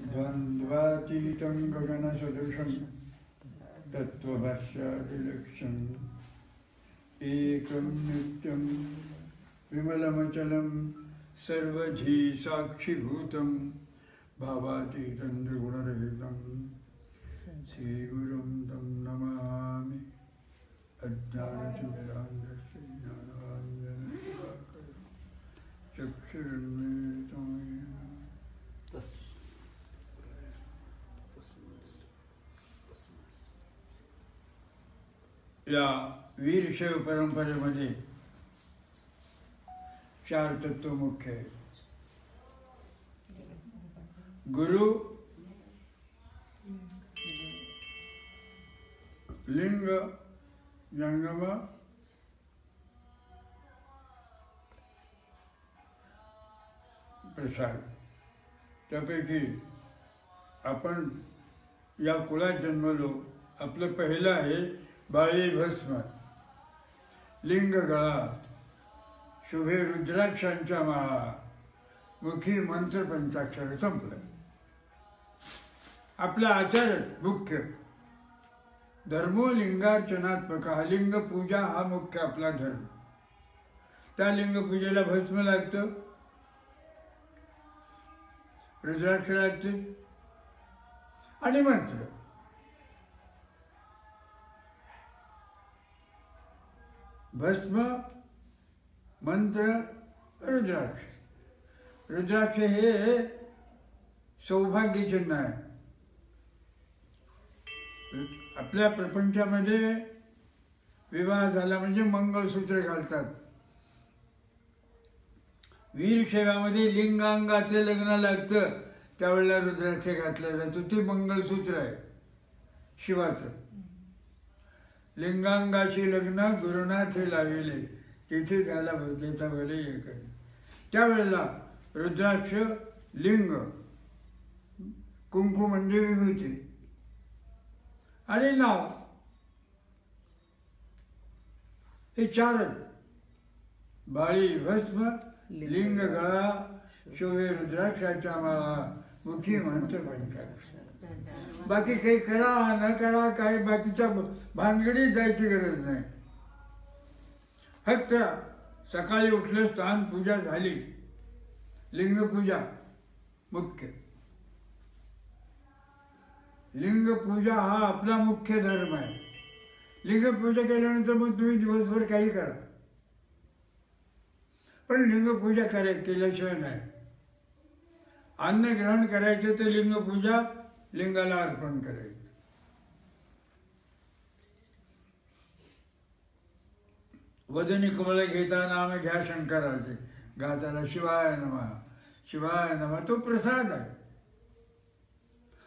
द्वन्द्वातीतं गगनसदृशं तत्त्वभाष्यादिलक्ष्यम् एकं नित्यं विमलमचलं सर्वधी साक्षिभूतं भावातीतं निर्गुणरहितं श्रीगुरुं तं नमामि। अज्ञानतिमिरान्धस्य ज्ञानाञ्जनशलाकया चक्षुरुन्मीलितं येन या वीरशैव परंपरेमध्ये 4 तत्व मुख्य आहेत. गुरु, लिंग, जंगम, प्रसाद. त्यापैकी आपण या कुळात जन्मलो. आपलं पहिलं आहे बाळी भस्म, लिंग गळा, शुभे रुद्राक्षांच्या माळा, मुखी मंत्र पंचाक्षर. संपलं. आपला आचार मुख्य. धर्मो लिंगार्चनात्मक. हा लिंग पूजा हा मुख्य आपला धर्म. त्या लिंग पूजेला भस्म लागतं, रुद्राक्ष लागते आणि मंत्र. भस्म, मंत्र, रुद्राक्ष. रुद्राक्ष हे सौभाग्य चिन्ह आहे. आपल्या प्रपंचामध्ये विवाह झाला म्हणजे मंगळसूत्र घालतात. वीरशैवामध्ये लिंगांगाचे लग्न लागतं त्यावेळेला रुद्राक्ष घातलं जातं. ते मंगळसूत्र आहे शिवाचं. लिंगांगाची लग्न गुरुनाथे लाविले, तिथे त्याला देता भले एक. त्यावेळेला रुद्राक्ष, लिंग, कुंकू म्हणजे विभूती आणि नाव, हे 4. बाळी भस्म, लिंग गळा, शोभे रुद्राक्षाच्या माळा, मुखी मंत्र पंचाक्षर. बाकी काही करा न करा, काही बाकीच्या भानगडीत जायची गरज नाही. फक्त सकाळी उठलं, स्नान पूजा झाली, लिंगपूजा मुख्य. लिंगपूजा हा आपला मुख्य धर्म आहे. लिंगपूजा केल्यानंतर मग तुम्ही दिवसभर काही करा, पण लिंगपूजा केल्याशिवाय नाही. अन्न ग्रहण करायचं तर लिंगपूजा, लिंगाला अर्पण करायचं. वदनी कमळ घेता नाम घ्या शंकराचे, गाताला शिवाय नमः शिवाय नमः. तो प्रसाद आहे.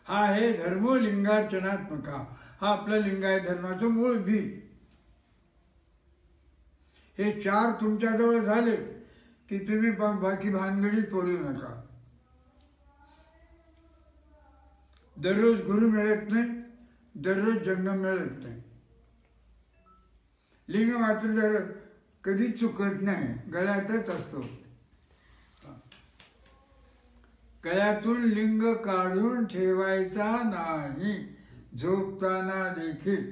हा आहे धर्मो लिंगार्चनात्मक. हा आपला लिंगायत धर्माचं मूळ बीज. हे 4 तुमच्याजवळ झाले की तुम्ही बाकी भानगडीत पडू नका. दररोज गुरु मिळत नाही, दररोज जंगम मिळत नाही. लिंग मात्र कधीच चुकत नाही, गळ्यातच असतो. गळ्यातून लिंग काढून ठेवायचा नाही, झोपताना देखील.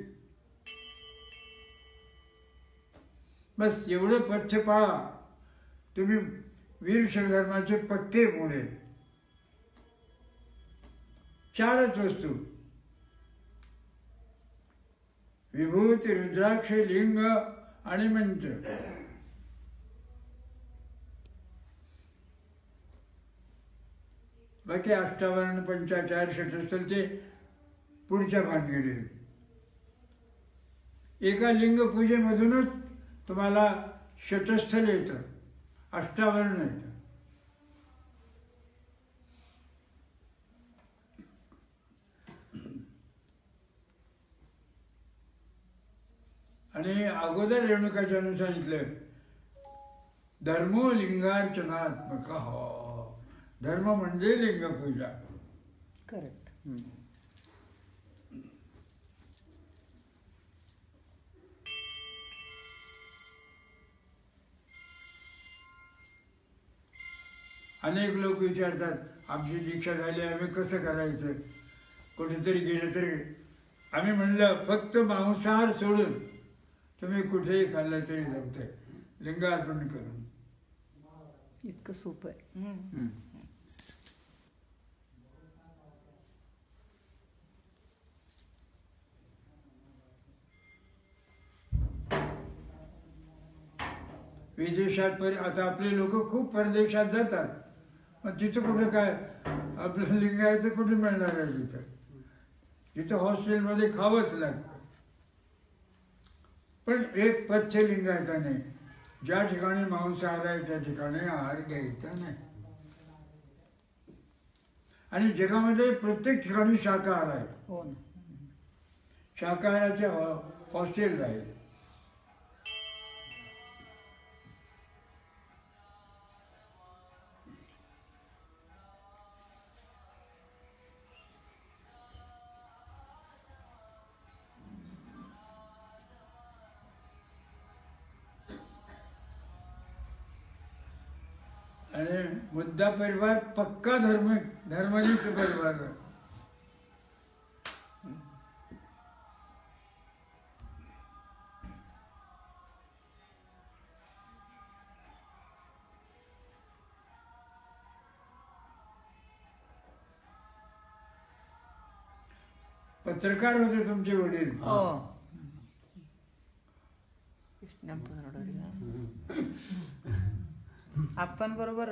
बस एवढं पथ्य पाळा, तुम्ही वीरशैव धर्माचे पक्के मोडे. 4च वस्तू, विभूती, रुद्राक्ष, लिंग आणि मंत्र. बाकी अष्टावरण, पंचाचार, षटस्थलचे पुढच्या भानगडी. एका लिंगपूजेमधूनच तुम्हाला षटस्थल येतं, अष्टावरण येतं. आणि अगोदर रेणुकाचार्याने सांगितलं धर्मो लिंगार्चनात्मक. धर्म म्हणजे लिंगपूजा. करेक्ट. अनेक लोक विचारतात, आमची दीक्षा झाली, आम्ही कसं करायचं, कुठेतरी गेलं तरी. आम्ही म्हणलं फक्त मांसाहार सोडून तुम्ही कुठेही खाल्लं तरी जमतंय, लिंगार्पण करून. इतकं सोपं आहे. विदेशात आता आपले लोक खूप परदेशात जातात, पण तिथं कुठं काय आपलं लिंगायचं कुठे मिळणार आहे. तिथं हॉस्टेलमध्ये खावंच लागतं. पण एक पथ्य लिंगायताने, ज्या ठिकाणी मांसाहार आहे त्या ठिकाणी आहार घ्यायचा नाही. आणि जगामध्ये प्रत्येक ठिकाणी शाकाहार आहे. हो ना. शाकाहाराचे हॉस्टेल राहील. आणि मुद्दा परिवार पक्का धर्मनिष्ठ परिवार. पत्रकार होते तुमचे वडील. हो. आपण बरोबर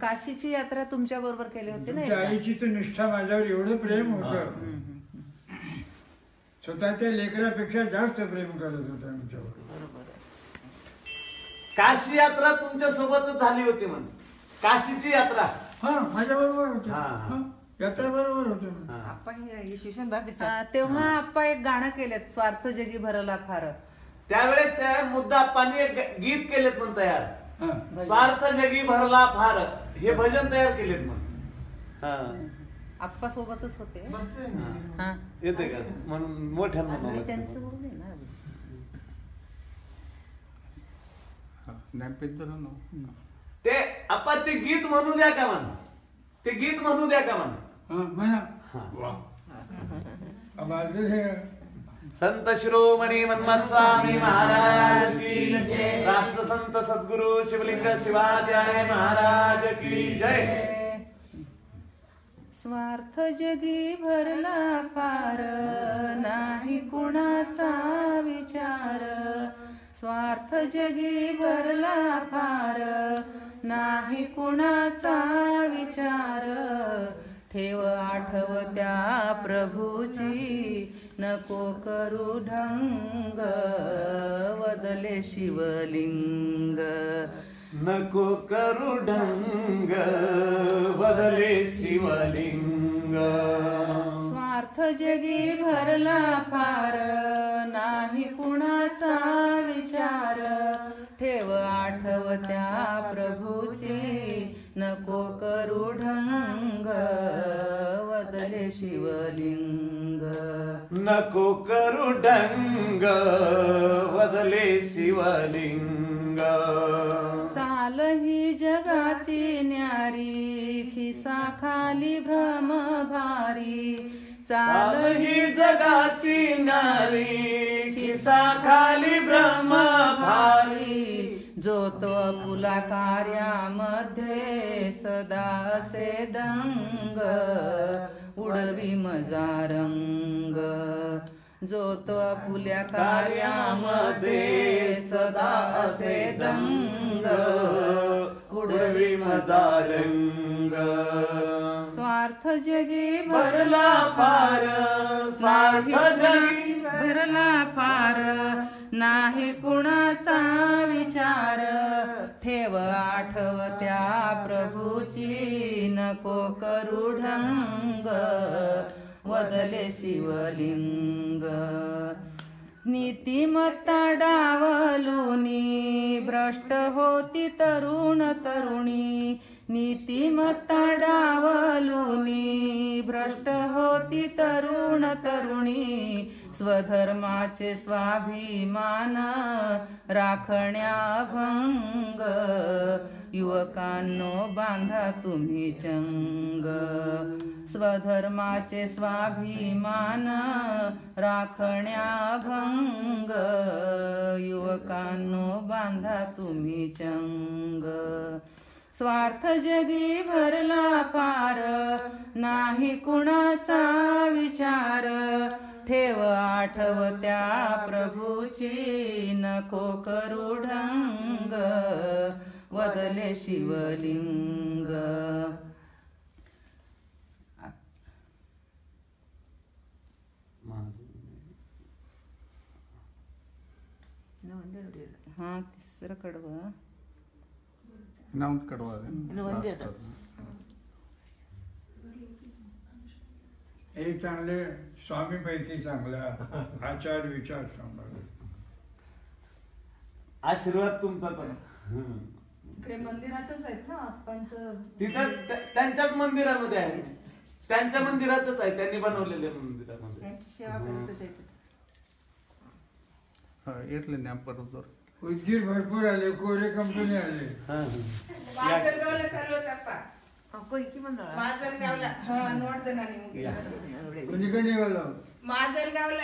काशीची यात्रा तुमच्या बरोबर केली होती ना. तुमच्या आईची तर निष्ठा माझ्यावर एवढं प्रेम होतं, स्वतःच्या लेकरापेक्षा जास्त प्रेम करत होता आमच्यावर. बरोबर. काशी यात्रा तुमच्या सोबतच झाली होती म्हण. काशीची यात्रा हा माझ्या बरोबर होती. यात्रा बरोबर होतो. तेव्हा आपण एक गाणं केलं, स्वार्थ जगी भरला फार. त्यावेळेस त्या मुद्दा आप्पांनी एक गीत केलेत म्हण तयार, स्वार्थ जगी भरला फार, हे भजन तयार केलेत म्हण. आप्पा सोबतच होते. येते का म्हणून मोठ्यांना त्यांचं बरोबर आहे ना. ते आपण ते गीत म्हणू द्या का म्हण, ते गीत म्हणू द्या का म्हण. म्हणा. संत शिरोमणी मन्मथ स्वामी महाराज की जय. राष्ट्रसंत सद्गुरु शिवलिंग शिवाचार्य महाराज की जय. स्वार्थ जगी भरला फार, नाही कुणाचा विचार. स्वार्थ जगी भरला फार, नाही कुणाचा विचार. ठेव आठवत्या प्रभूची, नको करू ढंग. वदले शिवलिंग, नको करू ढंग. बदले शिवलिंग. स्वार्थ जगी भरला फार, नाही कुणाचा विचार. ठेव आठवत्या प्रभूची, नको करू ढंग. वदले शिवलिंग, नको करू ढंग. वदले शिवलिंग. चाल ही जगाची न्यारी, खिसा खाली भ्रम भारी. चाल ही जगाची नारी, खिसा खाली ब्रह्म भारी. जो तो आपुला कार्यामध्ये, सदा असे दंग. उडवी मजा रंग. जो तो आपुल्या कार्यामध्ये, सदा असे दंग. उडवी मजा रंग. स्वार्थ जगी भरला फार, स्वार्थ जगी भरला फार, नाही कुणाचा विचार. ठेव आठवत्या प्रभूची, नको करू ढंग. वदले शिवलिंग. नीतिमत्ता डावलुनी, भ्रष्ट होती तरुण तरुणी. नीतिमत्ता डावलुनी, भ्रष्ट होती तरुण तरुणी. स्वधर्माचे स्वाभिमान राखण्या भंग युवकांनो बांधा तुम्ही चंग स्वधर्माचे स्वाभिमान राखण्या भंग युवकांनो बांधा तुम्ही चंग स्वार्थ जगी भरला पार नाही कुणाचा विचार ठेव आठवत्या प्रभूची नको करू ढंग वदले शिवलिंग हा तिसरं कडवं नाव कडवा हे चांगले स्वामीपैकी चांगला आचार विचार सांभाळ आशीर्वाद तुमचा तर इकडे मंदिरातच आहेत ना पंच तिथं त्यांच्याच मंदिरामध्ये आहे त्यांच्या मंदिरातच आहे त्यांनी बनवलेल्या मंदिरामध्ये सेवा करतच आहेत એટલે ને બરોબર उदगीर भरपूर आले कोरे कंपनी आले ಮಾಜಲ್ಗಾವ್ಲ ಸಲ್ಲೋತಪ್ಪ कोयकी मंडळ ಮಾಜಲ್ಗಾವ್ಲ ಹಾ ನೋಡ್ದೆ ನಾನು ನಿಮ್ಗೆ कोणी कोणी गेलो ಮಾಜಲ್ಗಾವ್ಲ